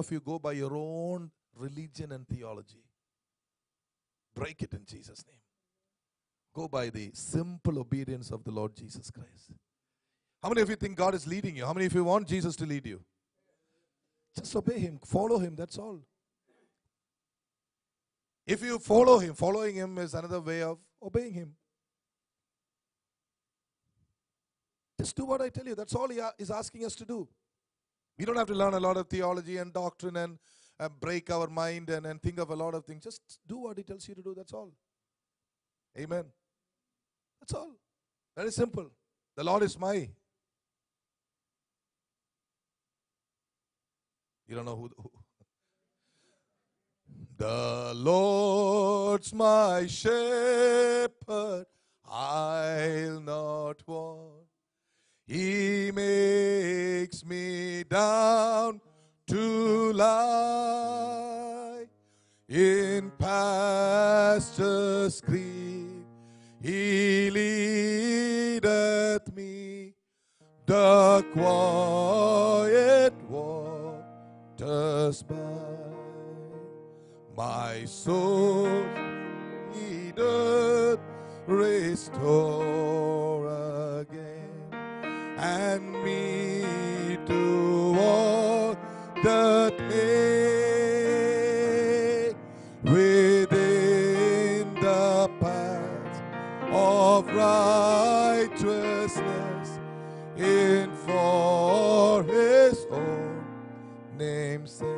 of you go by your own religion and theology. Break it in Jesus' name. Go by the simple obedience of the Lord Jesus Christ. How many of you think God is leading you? How many of you want Jesus to lead you? Just obey Him. Follow Him. That's all. If you follow Him, following Him is another way of obeying Him. Just do what I tell you. That's all He is asking us to do. We don't have to learn a lot of theology and doctrine and break our mind and think of a lot of things. Just do what He tells you to do. That's all. Amen. That's all. Very simple. The Lord is my. You don't know who. The Lord's my shepherd, I'll not want. He makes me down to lie in pastures green. He leadeth me the quiet waters by. My soul needeth restore again, and me to walk that way within the paths of righteousness, in for His own name's sake.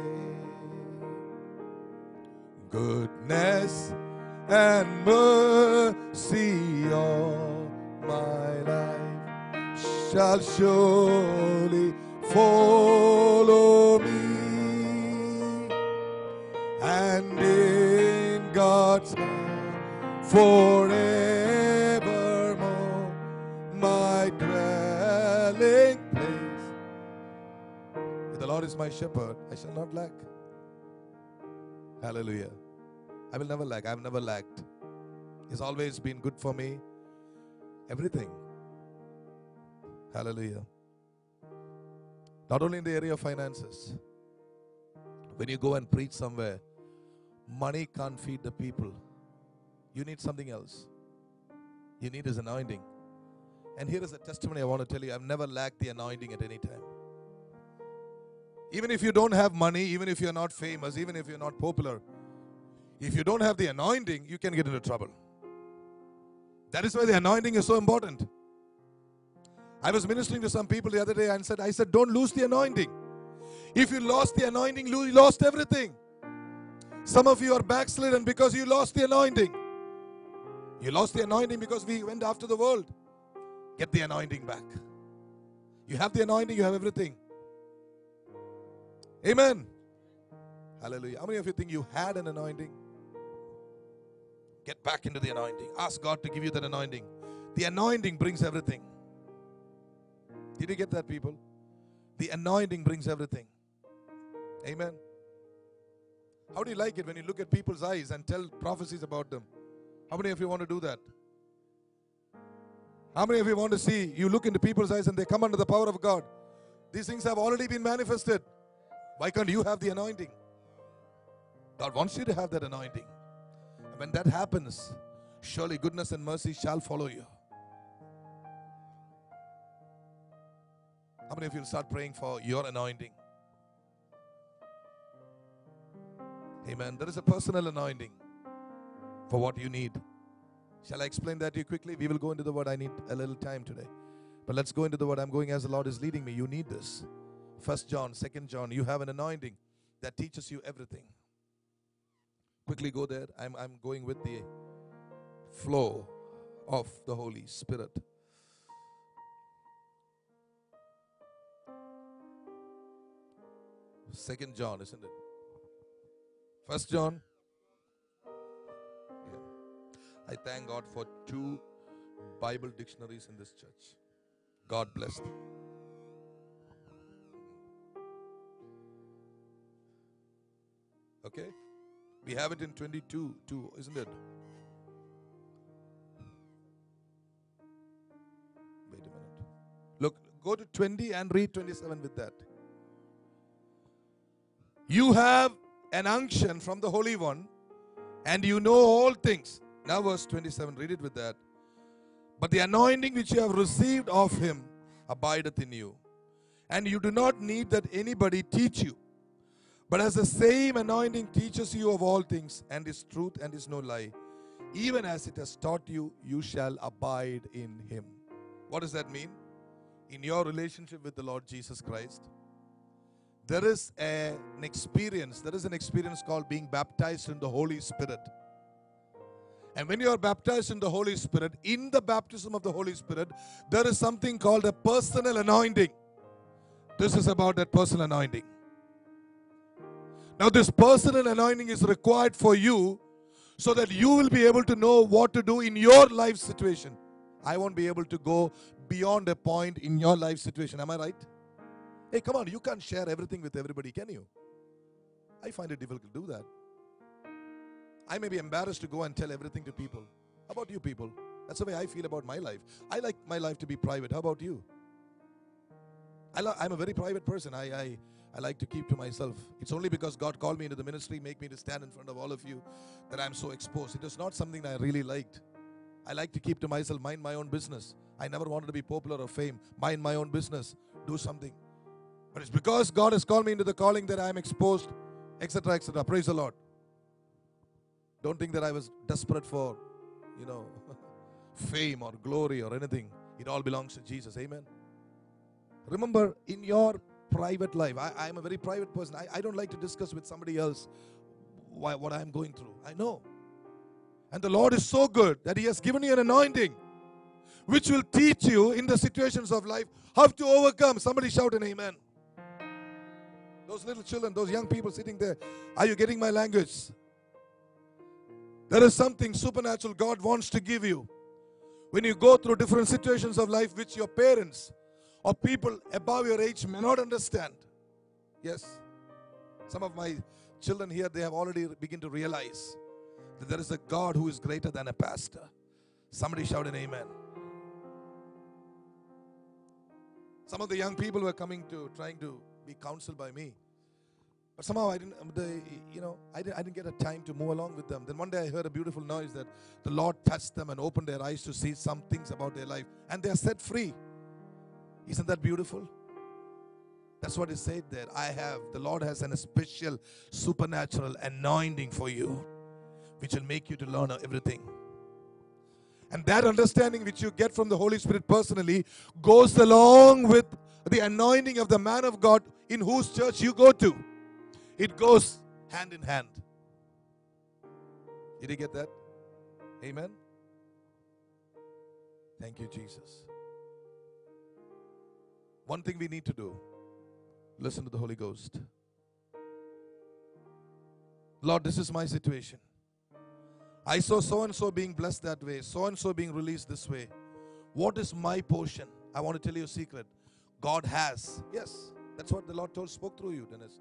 Goodness and mercy all my life shall surely follow me, and in God's hand forevermore my dwelling place. If the Lord is my shepherd, I shall not lack. Hallelujah. I will never lack. I have never lacked. He's always been good for me. Everything. Hallelujah. Not only in the area of finances. When you go and preach somewhere, money can't feed the people. You need something else. You need His anointing. And here is a testimony I want to tell you. I've never lacked the anointing at any time. Even if you don't have money, even if you're not famous, even if you're not popular, if you don't have the anointing, you can get into trouble. That is why the anointing is so important. I was ministering to some people the other day and I said, don't lose the anointing. If you lost the anointing, you lost everything. Some of you are backslidden because you lost the anointing. You lost the anointing because we went after the world. Get the anointing back. You have the anointing, you have everything. Amen. Hallelujah. How many of you think you had an anointing? Get back into the anointing. Ask God to give you that anointing. The anointing brings everything. Did you get that, people? The anointing brings everything. Amen. How do you like it when you look at people's eyes and tell prophecies about them? How many of you want to do that? How many of you want to see, you look into people's eyes and they come under the power of God? These things have already been manifested. Why can't you have the anointing? God wants you to have that anointing. And when that happens, surely goodness and mercy shall follow you. How many of you will start praying for your anointing? Amen. There is a personal anointing for what you need. Shall I explain that to you quickly? We will go into the word. I need a little time today. But let's go into the word. I'm going as the Lord is leading me. You need this. 1 John, 2 John, you have an anointing that teaches you everything. Quickly go there. I'm going with the flow of the Holy Spirit. Second John, isn't it? 1 John. Yeah. I thank God for 2 Bible dictionaries in this church. God bless them. Okay? We have it in 22 too, isn't it? Wait a minute. Look, go to 20 and read 27 with that. You have an unction from the Holy One, and you know all things. Now verse 27, read it with that. But the anointing which you have received of him abideth in you, and you do not need that anybody teach you. But as the same anointing teaches you of all things, and is truth and is no lie, even as it has taught you, you shall abide in him. What does that mean? In your relationship with the Lord Jesus Christ, there is an experience called being baptized in the Holy Spirit. And when you are baptized in the Holy Spirit, in the baptism of the Holy Spirit, there is something called a personal anointing. This is about that personal anointing. Now this personal anointing is required for you so that you will be able to know what to do in your life situation. I won't be able to go beyond a point in your life situation. Am I right? Hey, come on, you can't share everything with everybody, can you? I find it difficult to do that. I may be embarrassed to go and tell everything to people. How about you people? That's the way I feel about my life. I like my life to be private. How about you? I'm a very private person. I like to keep to myself. It's only because God called me into the ministry, make me to stand in front of all of you, that I'm so exposed. It is not something that I really liked. I like to keep to myself, mind my own business. I never wanted to be popular or fame. Mind my own business. Do something. But it's because God has called me into the calling that I'm exposed, etc., etc. Praise the Lord. Don't think that I was desperate for, fame or glory or anything. It all belongs to Jesus. Amen. Remember, in your private life, I am a very private person. I don't like to discuss with somebody else what I'm going through. I know. And the Lord is so good that He has given you an anointing which will teach you in the situations of life how to overcome. Somebody shout an amen. Those little children, those young people sitting there, are you getting my language? There is something supernatural God wants to give you when you go through different situations of life which your parents or people above your age may not understand. Yes, some of my children here, they have already begun to realize that there is a God who is greater than a pastor. Somebody shout an amen. Some of the young people were trying to be counseled by me. But somehow I didn't get a time to move along with them. Then one day I heard a beautiful noise that the Lord touched them and opened their eyes to see some things about their life. And they are set free. Isn't that beautiful? That's what it said there. The Lord has a special supernatural anointing for you, which will make you to learn everything. And that understanding which you get from the Holy Spirit personally goes along with the anointing of the man of God in whose church you go to. It goes hand in hand. Did you get that? Amen? Thank you, Jesus. One thing we need to do, listen to the Holy Ghost. Lord, this is my situation. I saw so-and-so being blessed that way, so-and-so being released this way. What is my portion? I want to tell you a secret. God has, yes, that's what the Lord spoke through you, Dennis.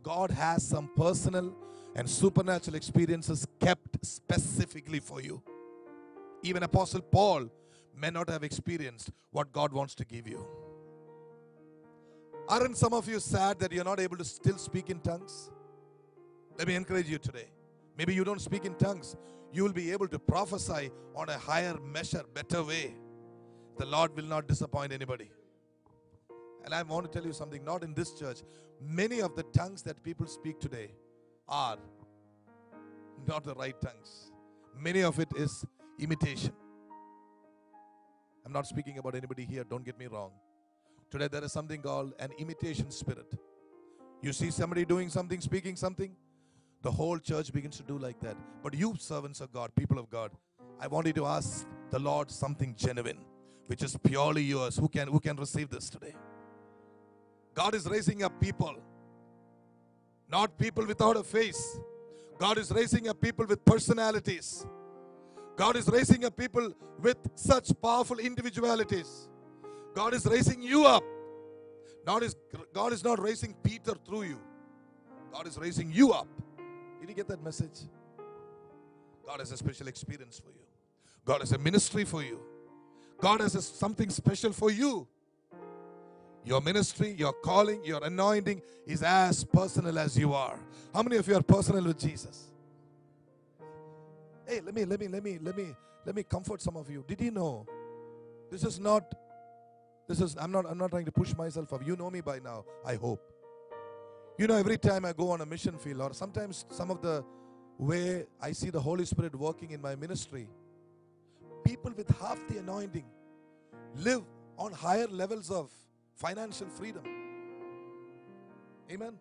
God has some personal and supernatural experiences kept specifically for you. Even Apostle Paul may not have experienced what God wants to give you. Aren't some of you sad that you're not able to still speak in tongues? Let me encourage you today. Maybe you don't speak in tongues. You will be able to prophesy on a higher measure, better way. The Lord will not disappoint anybody. And I want to tell you something, not in this church. Many of the tongues that people speak today are not the right tongues. Many of it is imitation. I'm not speaking about anybody here, don't get me wrong. Today there is something called an imitation spirit. You see somebody doing something, speaking something, the whole church begins to do like that. But you servants of God, people of God, I want you to ask the Lord something genuine, which is purely yours. Who can receive this today? God is raising up people, not people without a face. God is raising up people with personalities. God is raising up people with such powerful individualities. God is raising you up. God is not raising Peter through you. God is raising you up. Did you get that message? God has a special experience for you. God has a ministry for you. God has something special for you. Your ministry, your calling, your anointing is as personal as you are. How many of you are personal with Jesus? Hey, let me comfort some of you. Did you know? I'm not trying to push myself up. You know me by now, I hope. You know, every time I go on a mission field, or sometimes some of the way I see the Holy Spirit working in my ministry, people with half the anointing live on higher levels of financial freedom. Amen.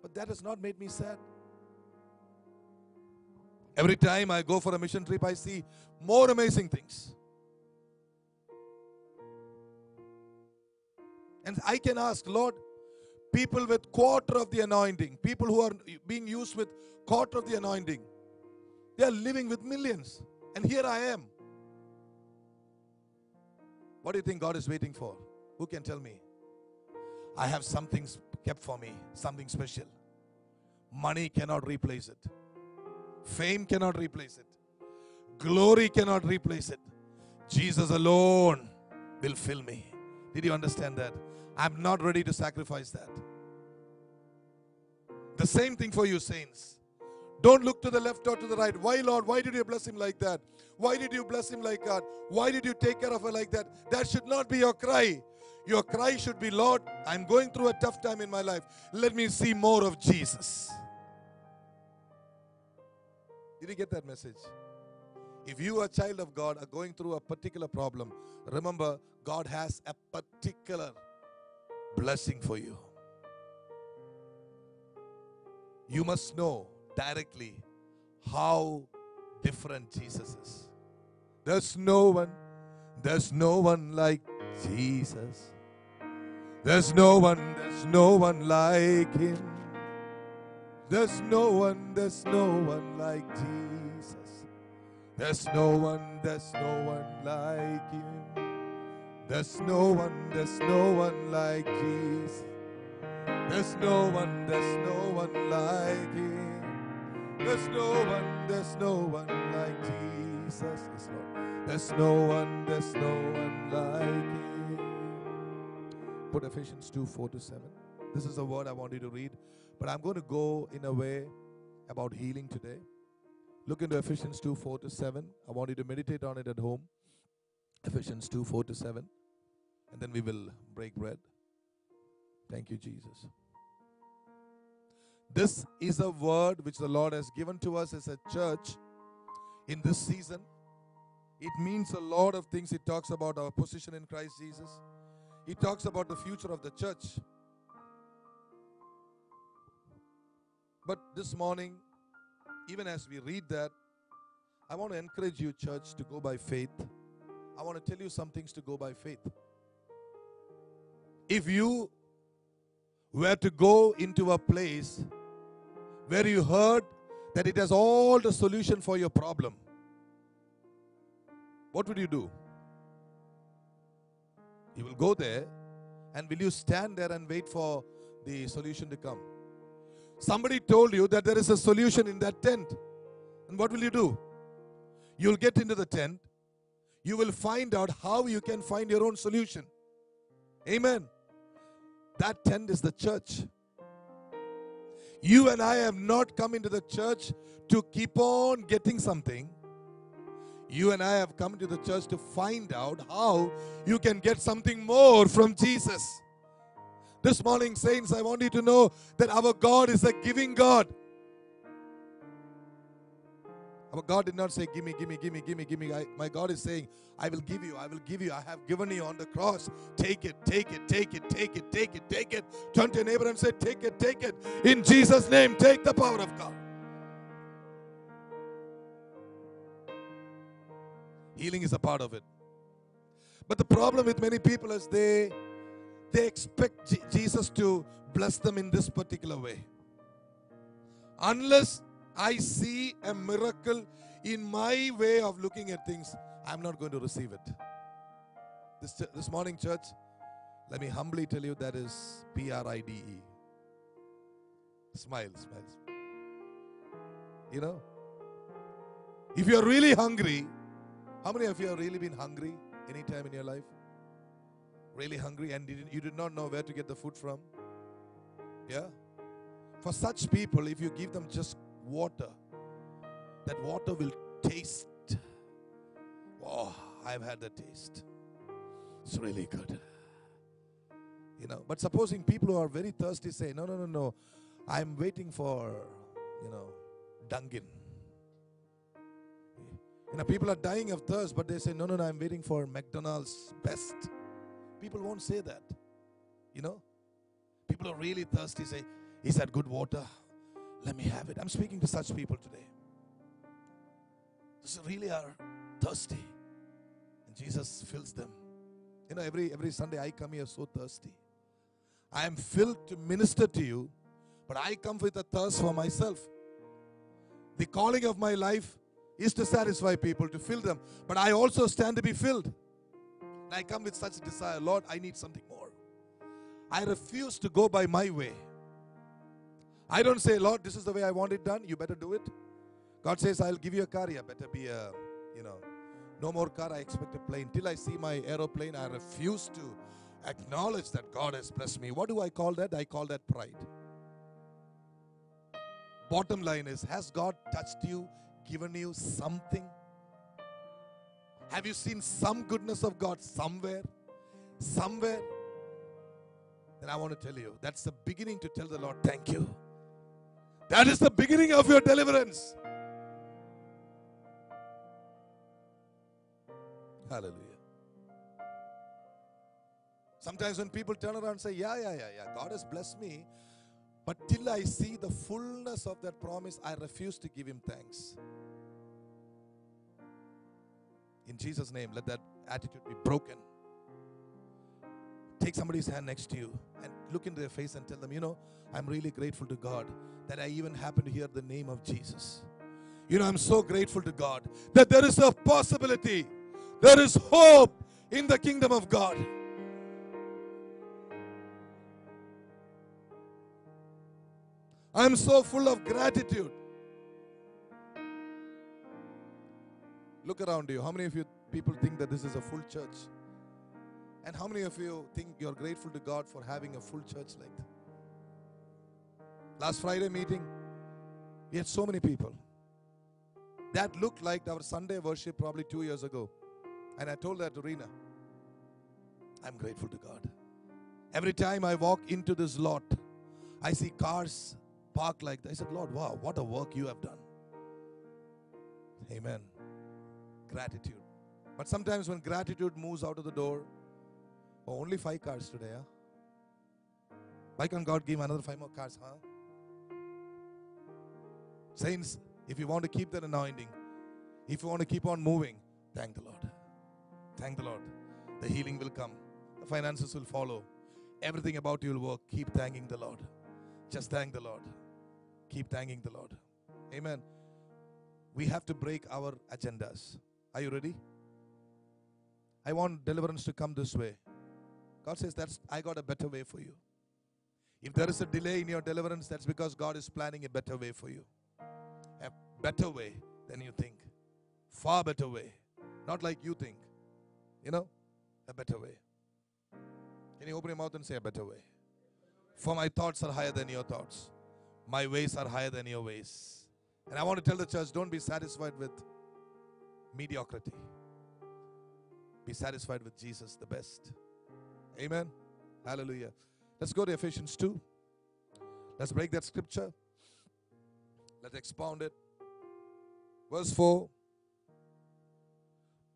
But that has not made me sad. Every time I go for a mission trip, I see more amazing things. And I can ask, Lord, people with quarter of the anointing, people who are being used with quarter of the anointing, they are living with millions. And here I am. What do you think God is waiting for? Who can tell me? I have something kept for me, something special. Money cannot replace it. Fame cannot replace it. Glory cannot replace it. Jesus alone will fill me. Did you understand that? I'm not ready to sacrifice that. The same thing for you, saints. Don't look to the left or to the right. Why, Lord? Why did you bless him like that? Why did you bless him like that? Why did you take care of her like that? That should not be your cry. Your cry should be, Lord, I'm going through a tough time in my life. Let me see more of Jesus. Did you get that message? If you, a child of God, are going through a particular problem, remember, God has a particular blessing for you. You must know directly how different Jesus is. There's no one like Jesus. There's no one like him. There's no one like Jesus. There's no one like him. There's no one like Jesus. There's no one like him. There's no one like Jesus. Yes, Lord. There's no one like him. Put Ephesians 2:4-7. This is a word I want you to read, but I'm going to go in a way about healing today. Look into Ephesians 2:4-7. I want you to meditate on it at home. Ephesians 2:4-7. And then we will break bread. Thank you, Jesus. This is a word which the Lord has given to us as a church in this season. It means a lot of things. It talks about our position in Christ Jesus. It talks about the future of the church. But this morning, even as we read that, I want to encourage you, church, to go by faith. I want to tell you some things to go by faith. If you were to go into a place where you heard that it has all the solution for your problem, what would you do? You will go there, and will you stand there and wait for the solution to come? Somebody told you that there is a solution in that tent, and what will you do? You'll get into the tent. You will find out how you can find your own solution. Amen. That tent is the church. You and I have not come into the church to keep on getting something. You and I have come to the church to find out how you can get something more from Jesus. This morning, saints, I want you to know that our God is a giving God. Our God did not say, give me. My God is saying, I will give you. I have given you on the cross. Take it. Turn to your neighbor and say, take it. In Jesus' name, take the power of God. Healing is a part of it. But the problem with many people is they expect Jesus to bless them in this particular way. Unless I see a miracle in my way of looking at things, I'm not going to receive it. This morning, church, let me humbly tell you, that is PRIDE. Smile. You know, if you're really hungry, how many of you have really been hungry any time in your life? Really hungry and you did not know where to get the food from? Yeah? For such people, if you give them just water, that water will taste. Oh, I've had the taste. It's really good. But supposing people who are very thirsty say, no, I'm waiting for, Dunkin'. People are dying of thirst, but they say, no, I'm waiting for McDonald's best. People won't say that. People are really thirsty, say, is that good water? Let me have it. I'm speaking to such people today. Those really are thirsty. And Jesus fills them. Every Sunday I come here so thirsty. I am filled to minister to you, but I come with a thirst for myself. The calling of my life is to satisfy people, to fill them. But I also stand to be filled. And I come with such a desire. Lord, I need something more. I refuse to go by my way. I don't say, Lord, this is the way I want it done. You better do it. God says, I'll give you a car. Yeah, better be a, no more car. I expect a plane. Till I see my aeroplane, I refuse to acknowledge that God has blessed me. What do I call that? I call that pride. Bottom line is, has God touched you, given you something? Have you seen some goodness of God somewhere? Somewhere? Then I want to tell you, that's the beginning to tell the Lord, thank you. That is the beginning of your deliverance. Hallelujah. Sometimes when people turn around and say, yeah, God has blessed me, but till I see the fullness of that promise, I refuse to give Him thanks. In Jesus' name, let that attitude be broken. Take somebody's hand next to you and look into their face and tell them, I'm really grateful to God that I even happen to hear the name of Jesus. I'm so grateful to God that there is a possibility, there is hope in the kingdom of God. I'm so full of gratitude. Look around you. How many of you people think that this is a full church? And how many of you think you're grateful to God for having a full church like that? Last Friday meeting, we had so many people. That looked like our Sunday worship probably 2 years ago. And I told that to Rena. I'm grateful to God. Every time I walk into this lot, I see cars parked like that. I said, Lord, wow, what a work you have done. Amen. Gratitude. But sometimes when gratitude moves out of the door, only 5 cars today, huh? Why can't God give another 5 more cars, huh? Saints, if you want to keep that anointing, if you want to keep on moving, thank the Lord. Thank the Lord. The healing will come. The finances will follow. Everything about you will work. Keep thanking the Lord. Just thank the Lord. Keep thanking the Lord. Amen. We have to break our agendas. Are you ready? I want deliverance to come this way. God says, I got a better way for you. If there is a delay in your deliverance, that's because God is planning a better way for you. A better way than you think. Far better way. Not like you think. A better way. Can you open your mouth and say a better way? For my thoughts are higher than your thoughts. My ways are higher than your ways. And I want to tell the church, don't be satisfied with mediocrity. Be satisfied with Jesus, the best. Amen. Hallelujah. Let's go to Ephesians 2. Let's break that scripture. Let's expound it. Verse 4.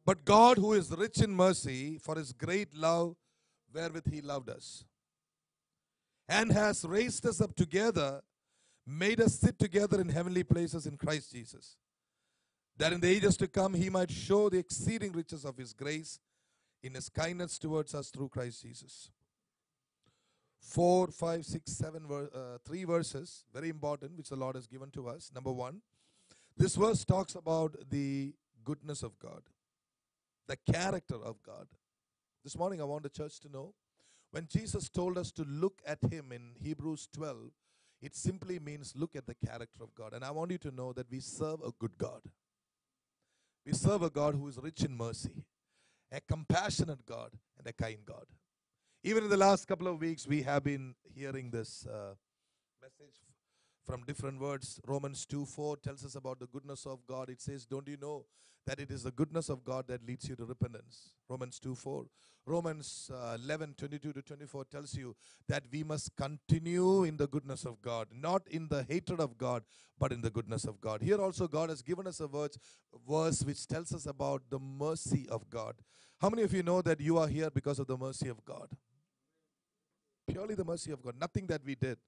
But God, who is rich in mercy, for His great love wherewith He loved us, and has raised us up together, made us sit together in heavenly places in Christ Jesus, that in the ages to come He might show the exceeding riches of His grace in His kindness towards us through Christ Jesus. 4, 5, 6, 7, 3 verses, very important, which the Lord has given to us. Number 1, this verse talks about the goodness of God, the character of God. This morning I want the church to know, when Jesus told us to look at Him in Hebrews 12, it simply means look at the character of God. And I want you to know that we serve a good God. We serve a God who is rich in mercy, a compassionate God, and a kind God. Even in the last couple of weeks, we have been hearing this message from different words. Romans 2:4 tells us about the goodness of God. It says, don't you know that it is the goodness of God that leads you to repentance? Romans 2:4. Romans 11:22 to 24 tells you that we must continue in the goodness of God, not in the hatred of God, but in the goodness of God. Here also God has given us a verse which tells us about the mercy of God. How many of you know that you are here because of the mercy of God? Purely the mercy of God. Nothing that we did,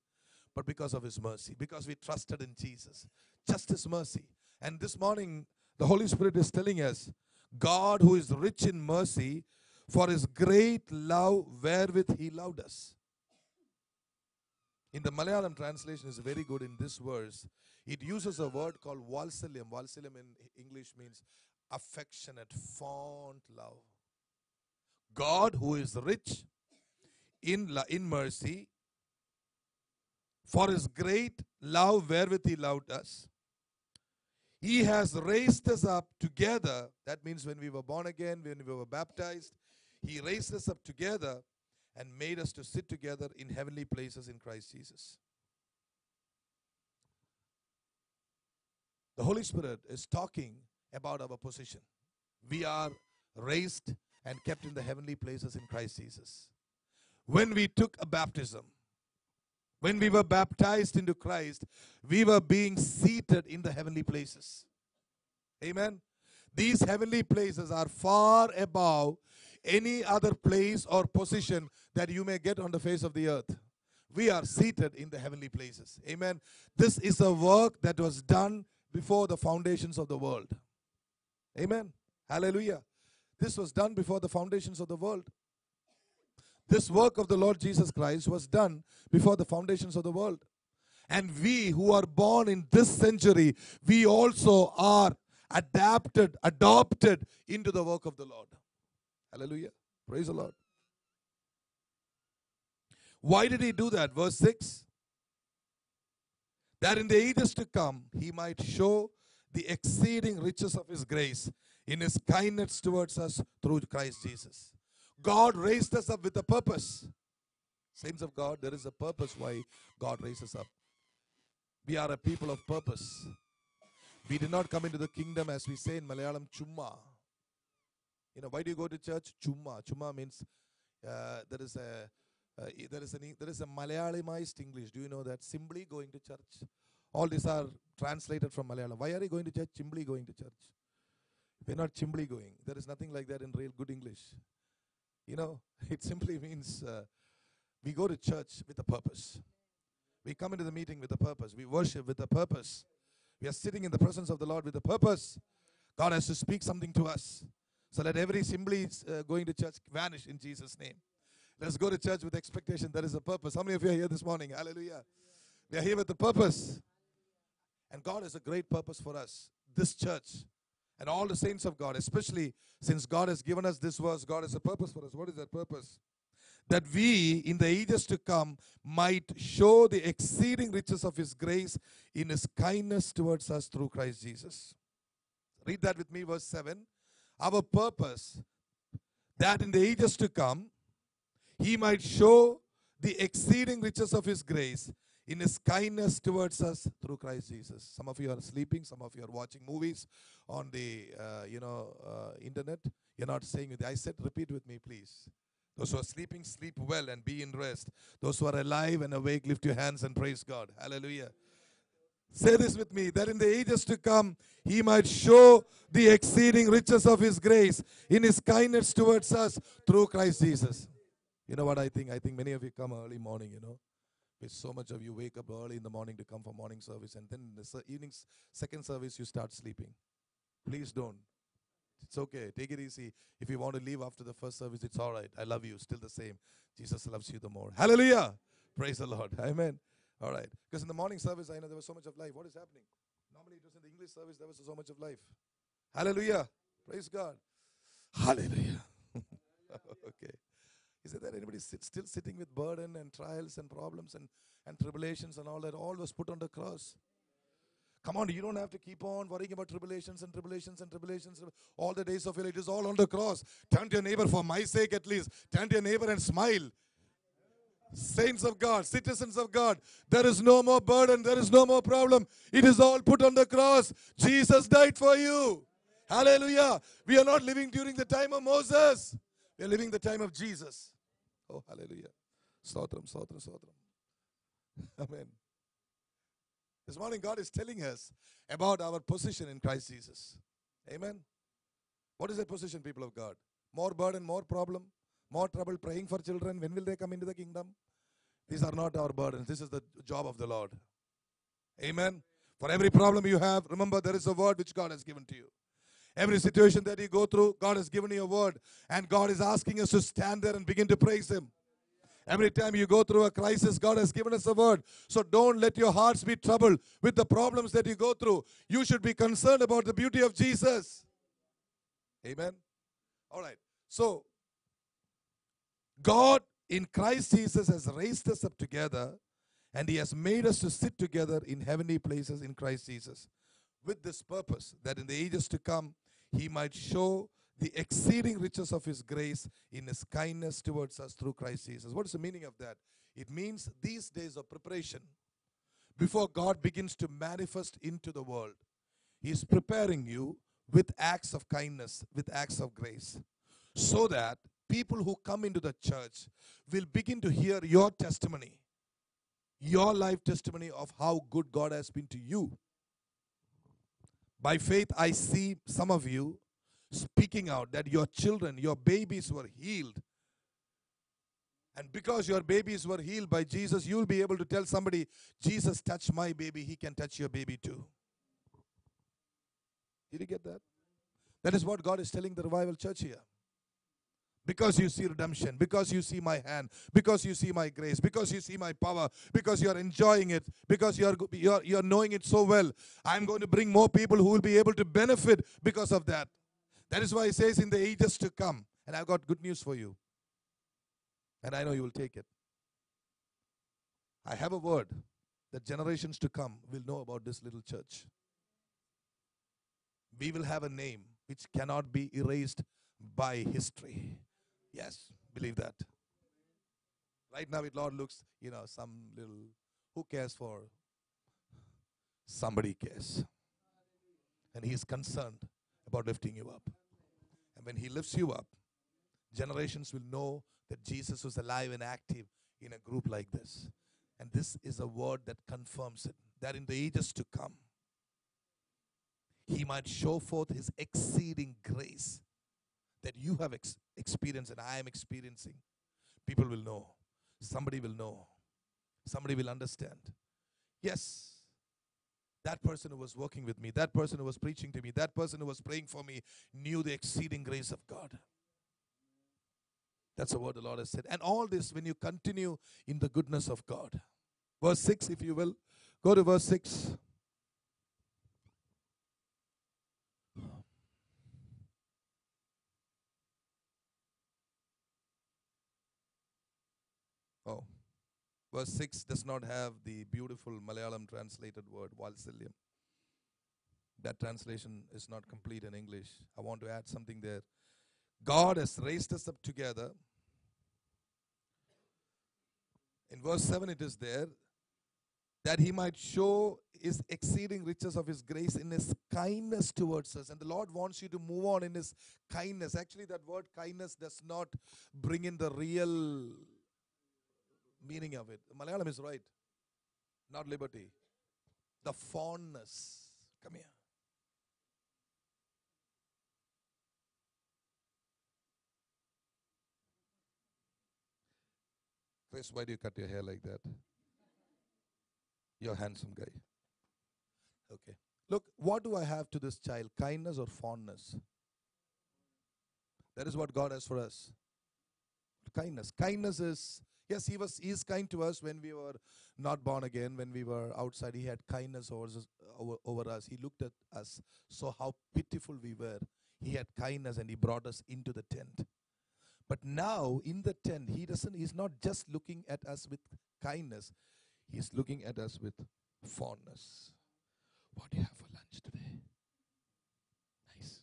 but because of His mercy, because we trusted in Jesus. Just His mercy. And this morning, the Holy Spirit is telling us, God who is rich in mercy, for His great love wherewith He loved us. In the Malayalam translation is very good in this verse. It uses a word called valsalyam. Valsalyam in English means affectionate, fond love. God who is rich in mercy, for His great love wherewith He loved us, He has raised us up together. That means when we were born again, when we were baptized, He raised us up together and made us to sit together in heavenly places in Christ Jesus. The Holy Spirit is talking about our position. We are raised and kept in the heavenly places in Christ Jesus. When we took a baptism, when we were baptized into Christ, we were being seated in the heavenly places. Amen. These heavenly places are far above any other place or position that you may get on the face of the earth. We are seated in the heavenly places. Amen. This is a work that was done before the foundations of the world. Amen. Hallelujah. This was done before the foundations of the world. This work of the Lord Jesus Christ was done before the foundations of the world. And we who are born in this century, we also are adopted into the work of the Lord. Hallelujah. Praise the Lord. Why did He do that? Verse 6. That in the ages to come, He might show the exceeding riches of His grace in His kindness towards us through Christ Jesus. God raised us up with a purpose. Saints of God, there is a purpose why God raised us up. We are a people of purpose. We did not come into the kingdom, as we say in Malayalam, chumma. You know, why do you go to church? Chumma. Chumma means there is a Malayalamized English. Do you know that? Simply going to church. All these are translated from Malayalam. Why are you going to church? Simply going to church. We're not simply going. There is nothing like that in real good English. You know, it simply means we go to church with a purpose. We come into the meeting with a purpose. We worship with a purpose. We are sitting in the presence of the Lord with a purpose. God has to speak something to us. So let every simply going to church vanish in Jesus' name. Let's go to church with expectation. There is a purpose. How many of you are here this morning? Hallelujah. We are here with a purpose. And God has a great purpose for us. This church and all the saints of God, especially since God has given us this verse, God has a purpose for us. What is that purpose? That we, in the ages to come, might show the exceeding riches of His grace in His kindness towards us through Christ Jesus. Read that with me, verse 7. Our purpose, that in the ages to come, He might show the exceeding riches of His grace in His kindness towards us through Christ Jesus. Some of you are sleeping. Some of you are watching movies on the internet. You're not saying it. I said, repeat with me, please. Those who are sleeping, sleep well and be in rest. Those who are alive and awake, lift your hands and praise God. Hallelujah. Say this with me, that in the ages to come, He might show the exceeding riches of His grace in His kindness towards us through Christ Jesus. You know what I think? I think many of you come early morning, you know. With so much of you wake up early in the morning to come for morning service, and then in the evening second service you start sleeping. Please don't. It's okay. Take it easy. If you want to leave after the first service, it's all right. I love you. Still the same. Jesus loves you the more. Hallelujah. Praise the Lord. Amen. All right. Because in the morning service, I know there was so much of life. What is happening? Normally it was in the English service, there was so much of life. Hallelujah. Praise God. Hallelujah. Okay. Is there anybody still sitting with burden and trials and problems and tribulations and all that? All was put on the cross. Come on, you don't have to keep on worrying about tribulations and tribulations and tribulations all the days of your life. It is all on the cross. Turn to your neighbor, for my sake at least. Turn to your neighbor and smile. Saints of God, citizens of God, there is no more burden, there is no more problem. It is all put on the cross. Jesus died for you. Hallelujah. We are not living during the time of Moses. We are living the time of Jesus. Oh, hallelujah. Stotram, stotram, stotram. Amen. This morning, God is telling us about our position in Christ Jesus. Amen. What is that position, people of God? More burden, more problem, more trouble, praying for children. When will they come into the kingdom? These are not our burdens. This is the job of the Lord. Amen. For every problem you have, remember there is a word which God has given to you. Every situation that you go through, God has given you a word. And God is asking us to stand there and begin to praise Him. Every time you go through a crisis, God has given us a word. So don't let your hearts be troubled with the problems that you go through. You should be concerned about the beauty of Jesus. Amen. All right. So, God in Christ Jesus has raised us up together, and He has made us to sit together in heavenly places in Christ Jesus, with this purpose, that in the ages to come, He might show the exceeding riches of His grace in His kindness towards us through Christ Jesus. What is the meaning of that? It means these days of preparation, before God begins to manifest into the world, He is preparing you with acts of kindness, with acts of grace, so that people who come into the church will begin to hear your testimony, your life testimony of how good God has been to you. By faith, I see some of you speaking out that your children, your babies were healed. And because your babies were healed by Jesus, you'll be able to tell somebody, Jesus touched my baby, He can touch your baby too. Did you get that? That is what God is telling the revival church here. Because you see redemption, because you see my hand, because you see my grace, because you see my power, because you are enjoying it, because you're knowing it so well, I'm going to bring more people who will be able to benefit because of that. That is why He says in the ages to come. And I've got good news for you. And I know you will take it. I have a word that generations to come will know about this little church. We will have a name which cannot be erased by history. Yes, believe that. Right now it Lord looks, some little, who cares for? Somebody cares. And He is concerned about lifting you up. And when He lifts you up, generations will know that Jesus was alive and active in a group like this. And this is a word that confirms it, that in the ages to come, He might show forth His exceeding grace that you have experienced and I am experiencing. People will know. Somebody will know. Somebody will understand. Yes, that person who was working with me, that person who was preaching to me, that person who was praying for me knew the exceeding grace of God. That's the word the Lord has said. And all this when you continue in the goodness of God. Verse 6, if you will. Go to verse 6. Oh, verse 6 does not have the beautiful Malayalam translated word, Valsalyam. That translation is not complete in English. I want to add something there. God has raised us up together. In verse 7 it is there, that He might show His exceeding riches of His grace in His kindness towards us. And the Lord wants you to move on in His kindness. Actually, that word kindness does not bring in the real meaning of it. Malayalam is right, not liberty. The fondness. Come here. Chris, why do you cut your hair like that? You're a handsome guy. Okay. Look, what do I have to this child? Kindness or fondness? That is what God has for us. Kindness. Kindness is, yes, He is kind to us when we were not born again, when we were outside. He had kindness over us. He looked at us, saw how pitiful we were. He had kindness and He brought us into the tent. But now in the tent, He's not just looking at us with kindness. He's looking at us with fondness. What do you have for lunch today? Nice.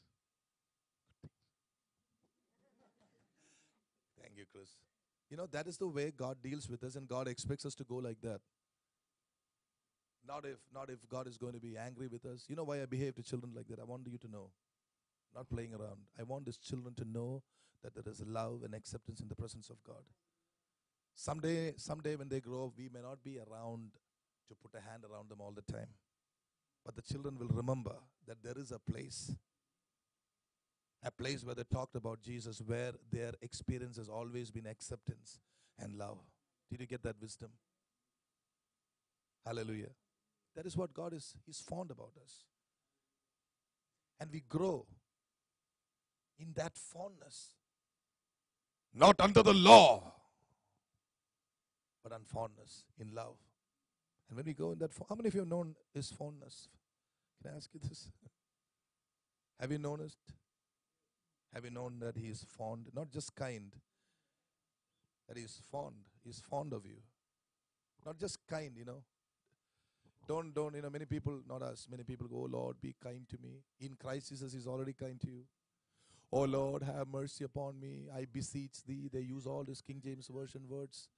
Thank you, Chris. You know, that is the way God deals with us, and God expects us to go like that. Not if God is going to be angry with us. You know why I behave to children like that? I want you to know. Not playing around. I want these children to know that there is love and acceptance in the presence of God. Someday when they grow up, we may not be around to put a hand around them all the time. But the children will remember that there is a place where they talked about Jesus, where their experience has always been acceptance and love. Did you get that wisdom? Hallelujah. That is what God is. He's fond about us. And we grow in that fondness. Not under the law, but on fondness, in love. And when we go in that, how many of you have known His fondness? Can I ask you this? Have you noticed? Have you known that He is fond? Not just kind, that He is fond. He is fond of you. Not just kind, Don't, many people, not us, many people go, oh Lord, be kind to me. In Christ Jesus, He's already kind to you. Oh Lord, have mercy upon me. I beseech thee. They use all these King James Version words.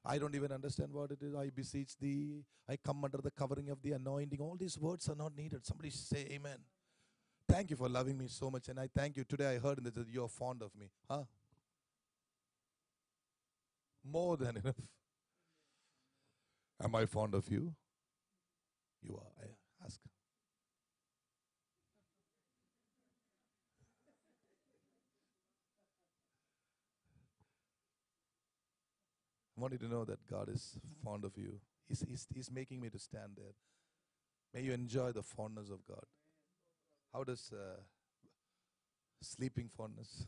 I don't even understand what it is. I beseech thee. I come under the covering of the anointing. All these words are not needed. Somebody say amen. Thank you for loving me so much. And I thank you. Today I heard that you're fond of me. Huh? More than enough. Am I fond of you? You are. I ask. I want you to know that God is fond of you. He's making me to stand there. May you enjoy the fondness of God. How does sleeping fondness?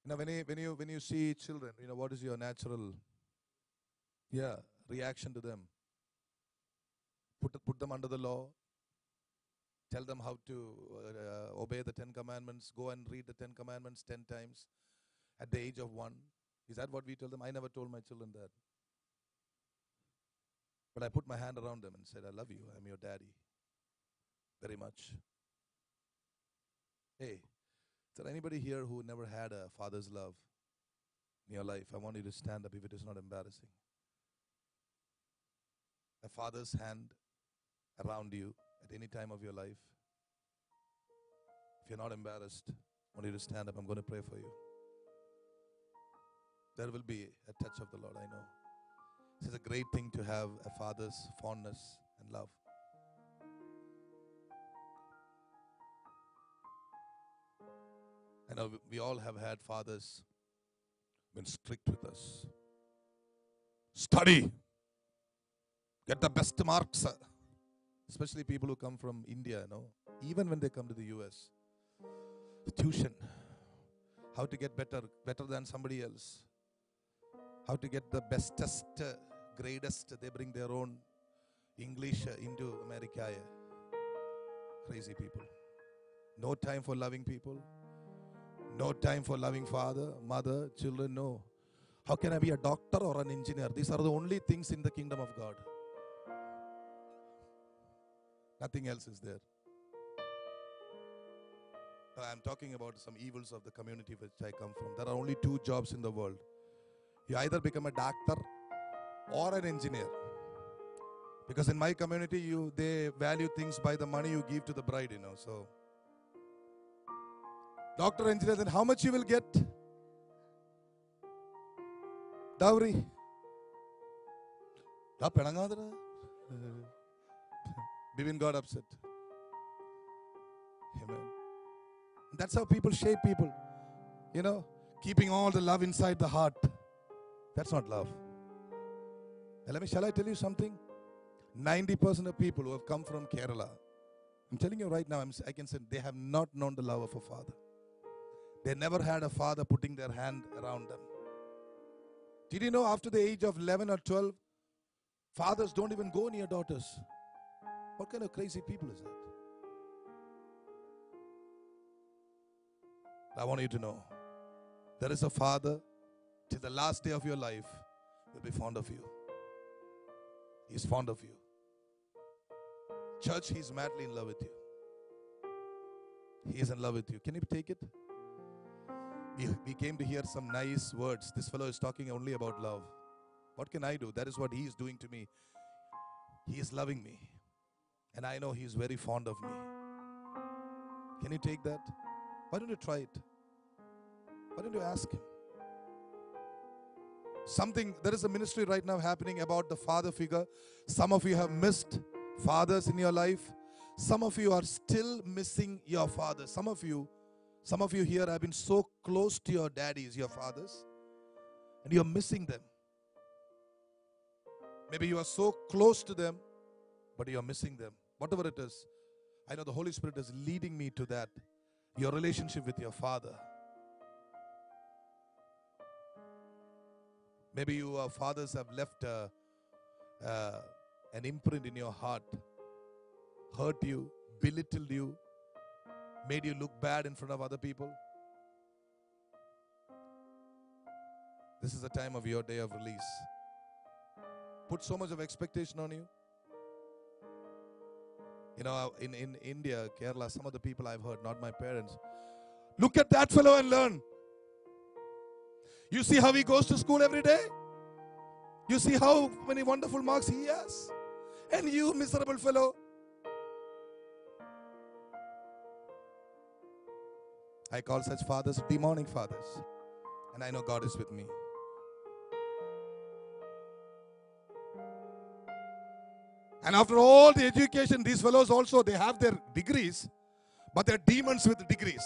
When you see children, what is your natural reaction to them? Put them under the law. Tell them how to obey the 10 commandments. Go and read the 10 commandments 10 times at the age of 1. Is that what we tell them? I never told my children that. But I put my hand around them and said, I love you. I'm your daddy. Very much. Hey, is there anybody here who never had a father's love in your life? I want you to stand up if it is not embarrassing. A father's hand around you at any time of your life. If you're not embarrassed, I want you to stand up. I'm going to pray for you. There will be a touch of the Lord, I know. This is a great thing to have a father's fondness and love. I know we all have had fathers been strict with us. Study. Get the best marks. Especially people who come from India, even when they come to the US. Tuition. How to get better than somebody else. How to get the bestest, greatest. They bring their own English into America. Crazy people. No time for loving people. No time for loving father, mother, children, no. How can I be a doctor or an engineer? These are the only things in the kingdom of God. Nothing else is there. I'm talking about some evils of the community which I come from. There are only 2 jobs in the world. You either become a doctor or an engineer. Because in my community, they value things by the money you give to the bride, So, doctor, engineer, then how much you will get? Dowry. Bivin got upset. Amen. That's how people shape people. Keeping all the love inside the heart. That's not love. Shall I tell you something? 90% of people who have come from Kerala, I'm telling you right now, I can say they have not known the love of a father. They never had a father putting their hand around them. Did you know after the age of 11 or 12, fathers don't even go near daughters? What kind of crazy people is that? I want you to know, there is a father till the last day of your life will be fond of you. He's fond of you. Church, He's madly in love with you. He is in love with you. Can you take it? We came to hear some nice words. This fellow is talking only about love. What can I do? That is what he is doing to me. He is loving me. And I know he is very fond of me. Can you take that? Why don't you try it? Why don't you ask him? There is a ministry right now happening about the father figure. Some of you have missed fathers in your life. Some of you are still missing your fathers. Some of you here have been so close to your daddies, your fathers, and you're missing them. Maybe you are so close to them, but you're missing them. Whatever it is, I know the Holy Spirit is leading me to that. Your relationship with your father. Maybe your fathers have left an imprint in your heart, hurt you, belittled you, made you look bad in front of other people. This is the time of your day of release. Put so much of expectation on you. You know, in India, Kerala, some of the people I've heard, not my parents, look at that fellow and learn. You see how he goes to school every day? You see how many wonderful marks he has? And you, miserable fellow. I call such fathers demonic fathers. And I know God is with me. And after all the education, these fellows also, they have their degrees, but they're demons with degrees.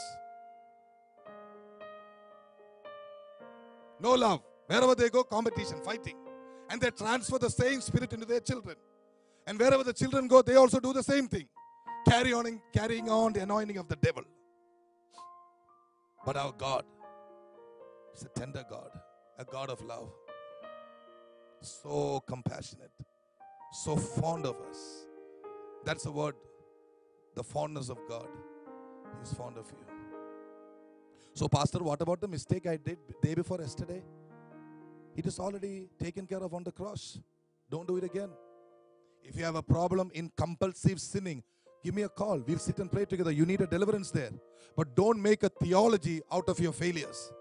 No love. Wherever they go, competition, fighting. And they transfer the same spirit into their children. And wherever the children go, they also do the same thing. Carrying on the anointing of the devil. But our God is a tender God, a God of love. So compassionate, so fond of us. That's the word, the fondness of God. He is fond of you. So, Pastor, what about the mistake I did day before yesterday? It is already taken care of on the cross. Don't do it again. If you have a problem in compulsive sinning, give me a call. We'll sit and pray together. You need a deliverance there. But don't make a theology out of your failures.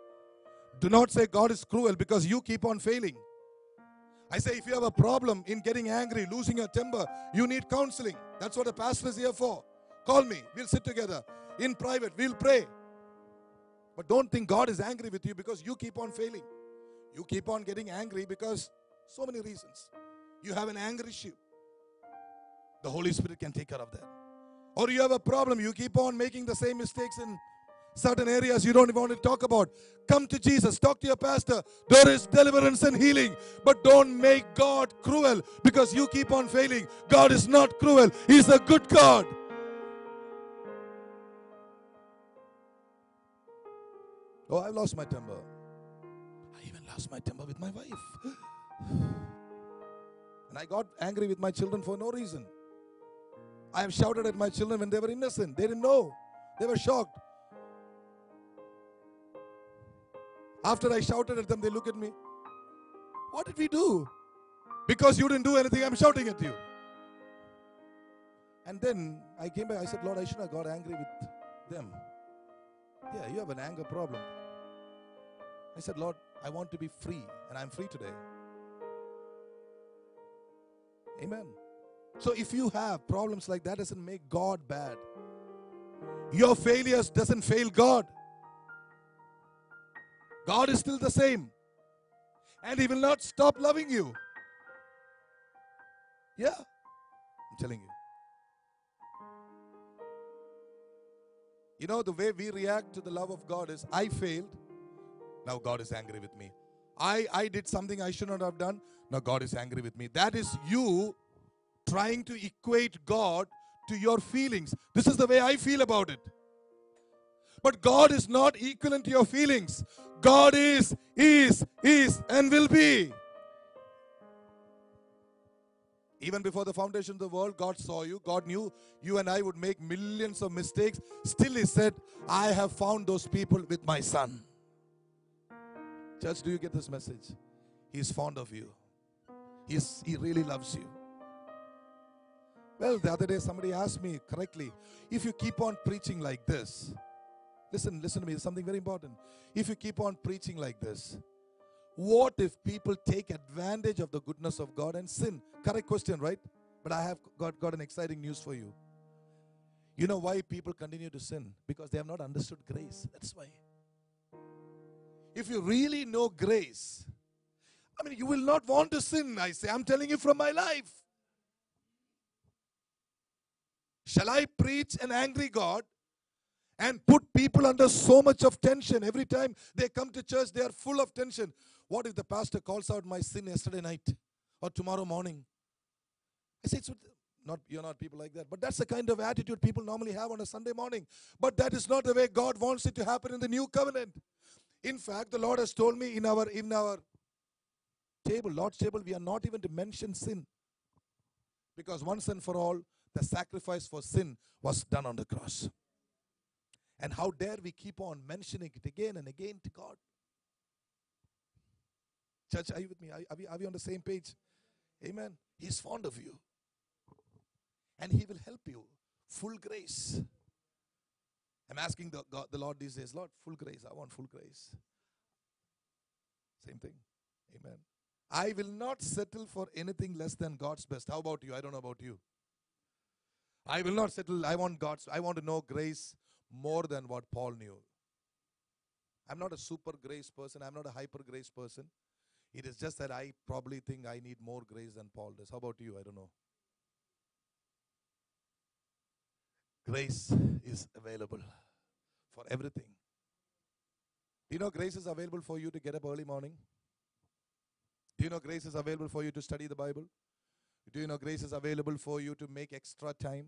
Do not say God is cruel because you keep on failing. I say if you have a problem in getting angry, losing your temper, you need counseling. That's what a pastor is here for. Call me. We'll sit together in private. We'll pray. But don't think God is angry with you because you keep on failing. You keep on getting angry because so many reasons. You have an anger issue. The Holy Spirit can take care of that. Or you have a problem. You keep on making the same mistakes in certain areas you don't even want to talk about. Come to Jesus. Talk to your pastor. There is deliverance and healing. But don't make God cruel because you keep on failing. God is not cruel. He's a good God. Oh, I've lost my temper. I even lost my temper with my wife. And I got angry with my children for no reason. I have shouted at my children when they were innocent. They didn't know. They were shocked. After I shouted at them, they look at me. What did we do? Because you didn't do anything, I'm shouting at you. And then I came back. I said, Lord, I should have got angry with them. Yeah, you have an anger problem. I said, Lord, I want to be free, and I'm free today. Amen. So if you have problems like that, doesn't make God bad. Your failures doesn't fail God. God is still the same. And He will not stop loving you. Yeah, I'm telling you. You know, the way we react to the love of God is, I failed. Now God is angry with me. I did something I should not have done. Now God is angry with me. That is you trying to equate God to your feelings. This is the way I feel about it. But God is not equivalent to your feelings. God is, and will be. Even before the foundation of the world, God saw you. God knew you and I would make millions of mistakes. Still He said, I have found those people with my Son. Church, do you get this message? He's fond of you. He really loves you. Well, the other day somebody asked me correctly, if you keep on preaching like this, Listen to me. It's something very important. If you keep on preaching like this, what if people take advantage of the goodness of God and sin? Correct question, right? But I have got an exciting news for you. You know why people continue to sin? Because they have not understood grace. That's why. If you really know grace, I mean, you will not want to sin. I say, I'm telling you from my life. Shall I preach an angry God and put people under so much of tension? Every time they come to church, they are full of tension. What if the pastor calls out my sin yesterday night or tomorrow morning? I say, you're not people like that. But that's the kind of attitude people normally have on a Sunday morning. But that is not the way God wants it to happen in the new covenant. In fact, the Lord has told me in our table, Lord's table, we are not even to mention sin. Because once and for all, the sacrifice for sin was done on the cross. And how dare we keep on mentioning it again and again to God? Church, are you with me? Are we on the same page? Amen. He's fond of you. And He will help you. Full grace. I'm asking the Lord these days, Lord, full grace. I want full grace. Same thing. Amen. I will not settle for anything less than God's best. How about you? I don't know about you. I will not settle. I want to know grace more than what Paul knew. I'm not a super grace person. I'm not a hyper grace person. It is just that I probably think I need more grace than Paul does. How about you? I don't know. Grace is available for everything. Do you know grace is available for you to get up early morning? Do you know grace is available for you to study the Bible? Do you know grace is available for you to make extra time?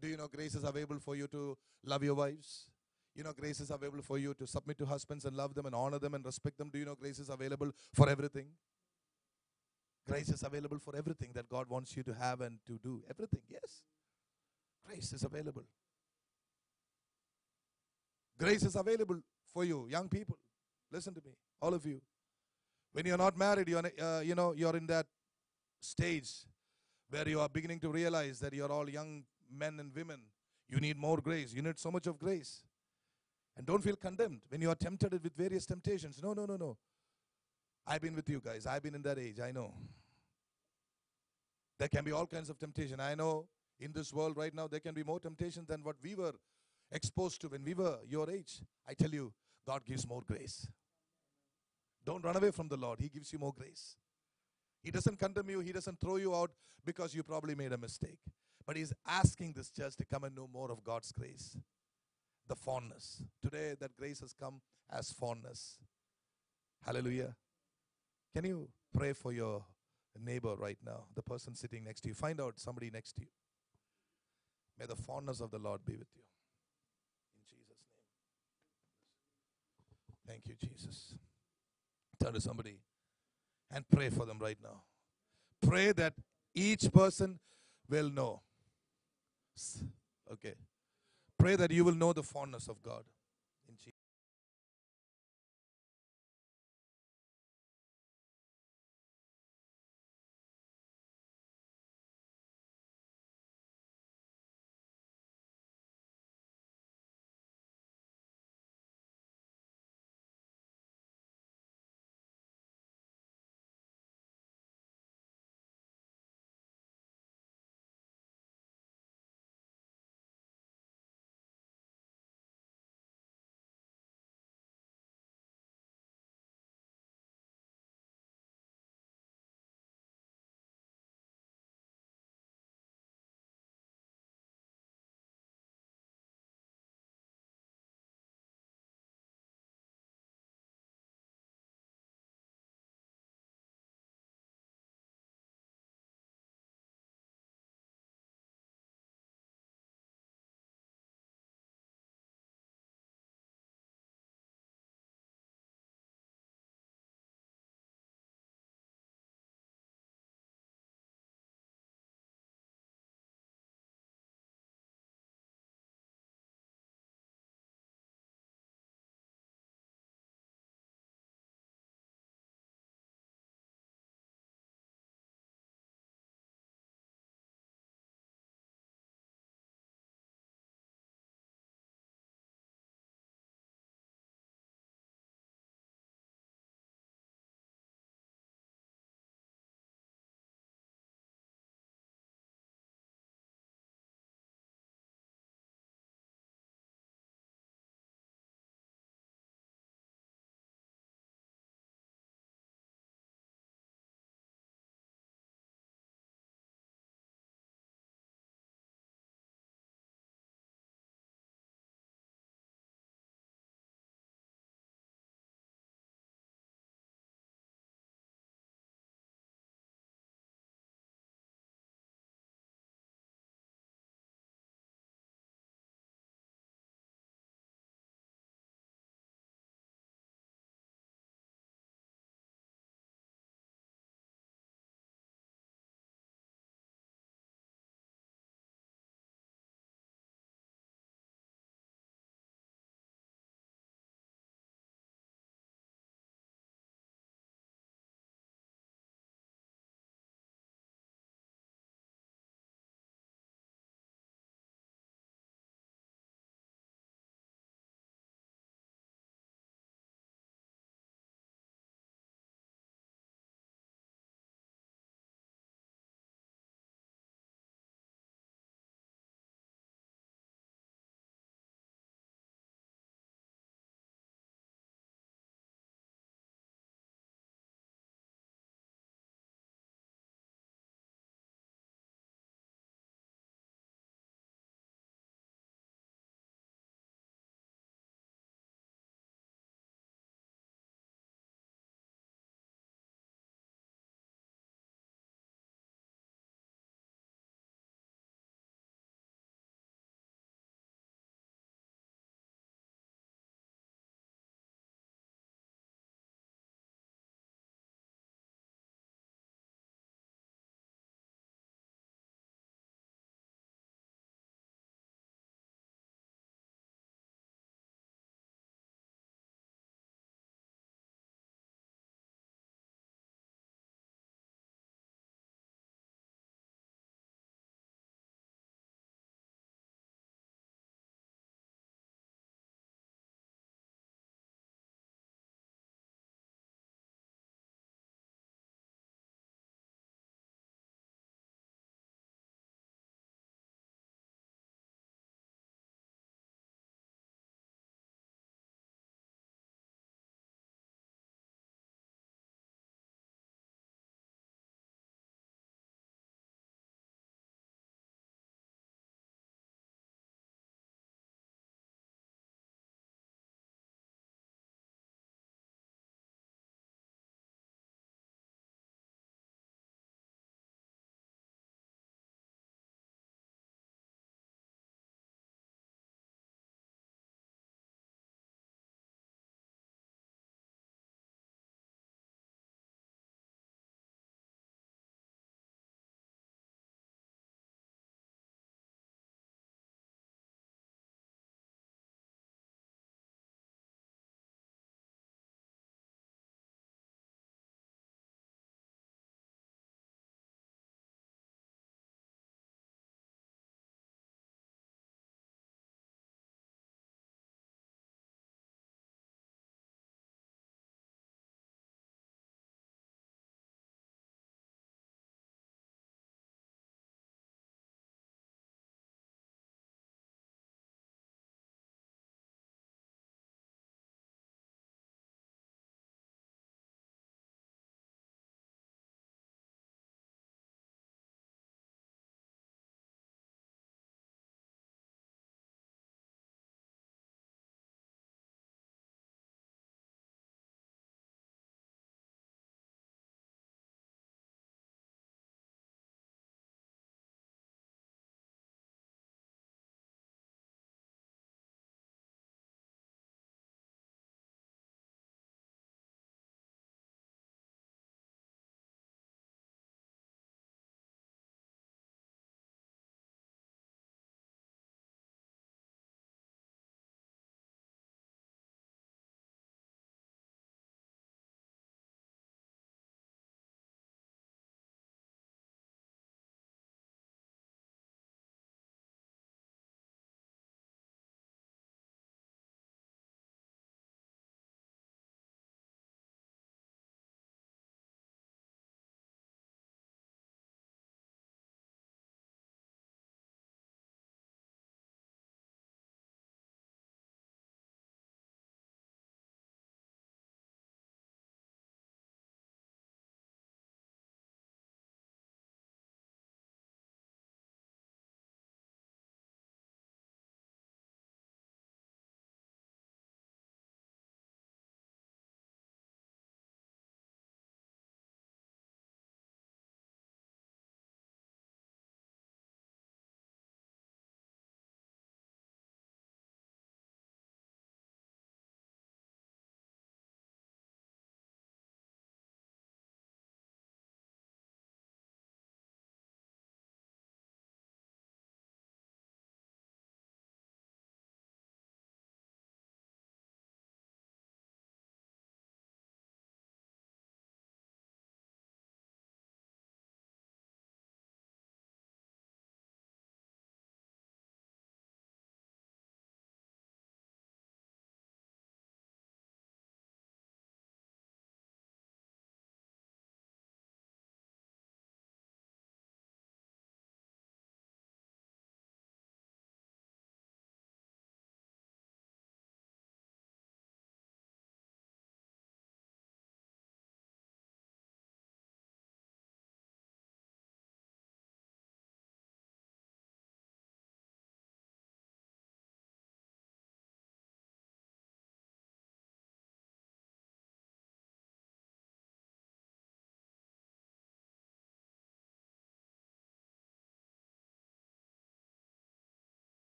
Do you know grace is available for you to love your wives? You know grace is available for you to submit to husbands and love them and honor them and respect them. Do you know grace is available for everything? Grace is available for everything that God wants you to have and to do. Everything, yes. Grace is available. Grace is available for you, young people. Listen to me, all of you. When you're not married, you're in that stage where you are beginning to realize that you're all young men and women. You need more grace. You need so much of grace. And don't feel condemned when you are tempted with various temptations. No. I've been with you guys. I've been in that age. I know. There can be all kinds of temptation. I know in this world right now there can be more temptation than what we were exposed to when we were your age. I tell you, God gives more grace. Don't run away from the Lord. He gives you more grace. He doesn't condemn you. He doesn't throw you out because you probably made a mistake. But He's asking this church to come and know more of God's grace. The fondness. Today that grace has come as fondness. Hallelujah. Can you pray for your neighbor right now? The person sitting next to you. Find out somebody next to you. May the fondness of the Lord be with you. In Jesus' name. Thank you, Jesus. Turn to somebody and pray for them right now. Pray that each person will know. Okay. Pray that you will know the fondness of God. In Jesus.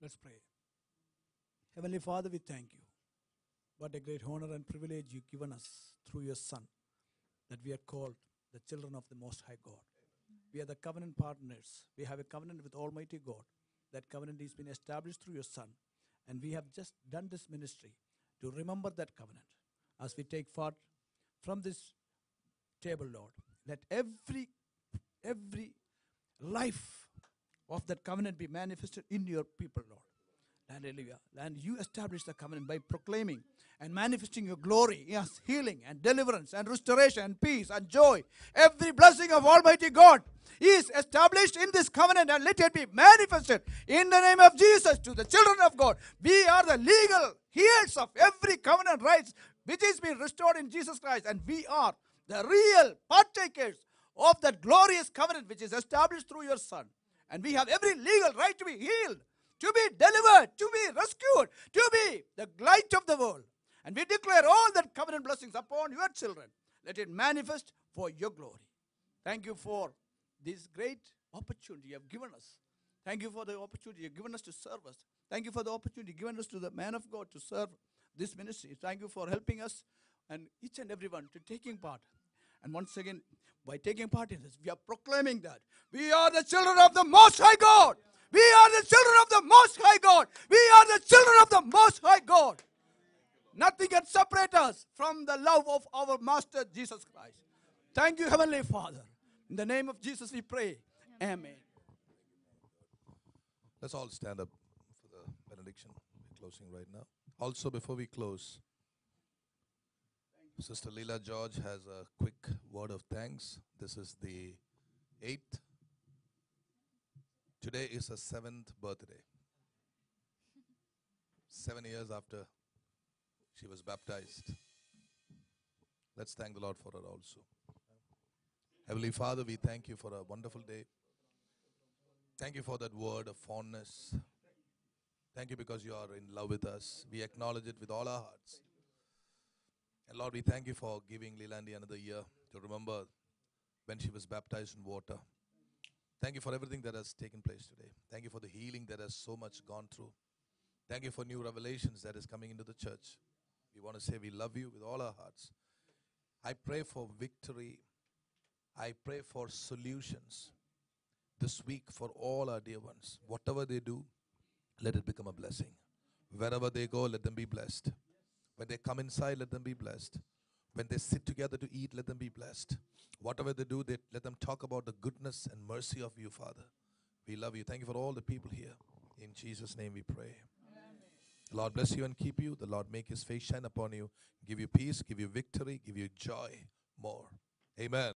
Let's pray. Heavenly Father, we thank you. What a great honor and privilege you've given us through your Son, that we are called the children of the Most High God. We are the covenant partners. We have a covenant with Almighty God. That covenant has been established through your Son. And we have just done this ministry to remember that covenant. As we take part from this table, Lord, let every life of that covenant be manifested in your people, Lord. Hallelujah. And you establish the covenant by proclaiming and manifesting your glory, yes, healing and deliverance and restoration and peace and joy. Every blessing of Almighty God is established in this covenant, and let it be manifested in the name of Jesus to the children of God. We are the legal heirs of every covenant rights which is being restored in Jesus Christ, and we are the real partakers of that glorious covenant which is established through your Son. And we have every legal right to be healed, to be delivered, to be rescued, to be the light of the world. And we declare all that covenant blessings upon your children. Let it manifest for your glory. Thank you for this great opportunity you have given us. Thank you for the opportunity you have given us to serve us. Thank you for the opportunity given us to the man of God to serve this ministry. Thank you for helping us and each and everyone to taking part. And once again, by taking part in this, we are proclaiming that we are the children of the Most High God. We are the children of the Most High God. We are the children of the Most High God. Nothing can separate us from the love of our Master Jesus Christ. Thank you, Heavenly Father. In the name of Jesus we pray. Amen. Let's all stand up for the benediction. We're closing right now. Also, before we close, Sister Leela George has a quick word of thanks. This is the 8th. Today is her 7th birthday. 7 years after she was baptized. Let's thank the Lord for her also. Heavenly Father, we thank you for a wonderful day. Thank you for that word of fondness. Thank you because you are in love with us. We acknowledge it with all our hearts. And Lord, we thank you for giving Leilani another year to remember when she was baptized in water. Thank you for everything that has taken place today. Thank you for the healing that has so much gone through. Thank you for new revelations that is coming into the church. We want to say we love you with all our hearts. I pray for victory. I pray for solutions this week for all our dear ones. Whatever they do, let it become a blessing. Wherever they go, let them be blessed. When they come inside, let them be blessed. When they sit together to eat, let them be blessed. Whatever they do, let them talk about the goodness and mercy of you, Father. We love you. Thank you for all the people here. In Jesus' name we pray. Amen. The Lord bless you and keep you. The Lord make his face shine upon you, give you peace, give you victory, give you joy more. Amen.